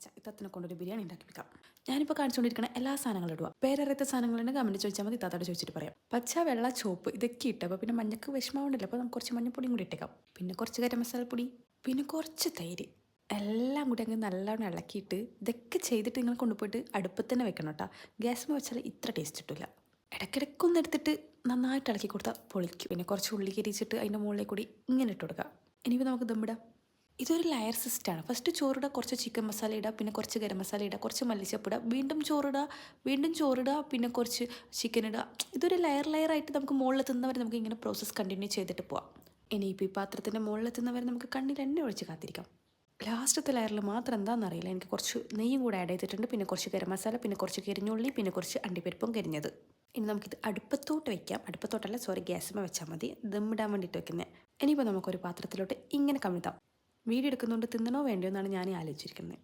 ഞായറാഴ്ച ഇത്തത്തിനെ കൊണ്ടൊരു ബിരിയാണി ഉണ്ടാക്കിപ്പിക്കാം. ഞാനിപ്പോൾ കാണിച്ചുകൊണ്ടിരിക്കുന്ന എല്ലാ സാധനങ്ങളും ഇടുക. പേരറിയത്തെ സാധനങ്ങളുണ്ട് കമൻറ്റ് ചോദിച്ചാൽ മതി, ഇത്താത്തോട് ചോദിച്ചിട്ട് പറയാം. പച്ച, വെള്ള, ചുവപ്പ് ഇതൊക്കെ ഇട്ടപ്പോൾ പിന്നെ മഞ്ഞക്ക് വിഷമമുണ്ടല്ലോ, അപ്പോൾ നമുക്ക് കുറച്ച് മഞ്ഞപ്പൊടിയും കൂടി ഇട്ടേക്കാം. പിന്നെ കുറച്ച് ഗരം മസാലപ്പൊടി, പിന്നെ കുറച്ച് തൈര്, എല്ലാം കൂടി അങ്ങ് നല്ലോണം ഇളക്കിയിട്ട് ഇതൊക്കെ ചെയ്തിട്ട് നിങ്ങൾ കൊണ്ടുപോയിട്ട് അടുപ്പത്ത് തന്നെ വെക്കണം കേട്ടോ. ഗ്യാസ് വെച്ചാൽ ഇത്ര ടേസ്റ്റ് കിട്ടില്ല. ഇടയ്ക്കിടയ്ക്കൊന്ന് എടുത്തിട്ട് നന്നായിട്ട് ഇളക്കി കൊടുത്താൽ പൊളിക്കും. പിന്നെ കുറച്ച് ഉള്ളി കരിച്ചിട്ട് അതിൻ്റെ മുകളിൽ കൂടി ഇങ്ങനെ ഇട്ട് കൊടുക്കുക. ഇനിയിപ്പോൾ നമുക്ക് ദമ്മിടാം. ഇതൊരു ലെയർ സിസ്റ്റമാണ്. ഫസ്റ്റ് ചോറിടുക, കുറച്ച് ചിക്കൻ മസാല ഇടുക, പിന്നെ കുറച്ച് ഗരം മസാല ഇടുക, കുറച്ച് മല്ലിച്ചപ്പ് ഇടുക, വീണ്ടും ചോറിടുക, പിന്നെ കുറച്ച് ചിക്കൻ ഇടുക. ഇതൊരു ലെയറായിട്ട് നമുക്ക് മുകളിൽ എത്തുന്നവരെ നമുക്ക് ഇങ്ങനെ പ്രോസസ്സ് കണ്ടിന്യൂ ചെയ്തിട്ട് പോവാം. ഇനിയിപ്പോൾ ഈ പാത്രത്തിൻ്റെ മുകളിൽ എത്തുന്നവരെ നമുക്ക് കണ്ണിൽ എണ്ണ ഒഴിച്ച് കാത്തിരിക്കാം. ലാസ്റ്റത്തെ ലെയറിൽ മാത്രം എന്താണെന്നറിയില്ല, എനിക്ക് കുറച്ച് നെയ്യും കൂടെ ആഡ് ചെയ്തിട്ടുണ്ട്. പിന്നെ കുറച്ച് ഗരം മസാല, പിന്നെ കുറച്ച് കരിഞ്ഞുള്ളി, പിന്നെ കുറച്ച് അണ്ടിപ്പരിപ്പും കരിഞ്ഞത്. ഇനി നമുക്കിത് അടുപ്പത്തോട്ട് വയ്ക്കാം. ഗ്യാസുമ്മ വെച്ചാൽ മതി, ദമ്മിടാൻ വേണ്ടിയിട്ട് വെക്കുന്നത്. ഇനിയിപ്പോൾ നമുക്കൊരു പാത്രത്തിലോട്ട് ഇങ്ങനെ കമിഴ്ത്താം. വീഡിയോ എടുക്കുന്നതുകൊണ്ട് തിന്നണോ വേണ്ടയോ എന്നാണ് ഞാൻ ആലോചിച്ചിരിക്കുന്നത്.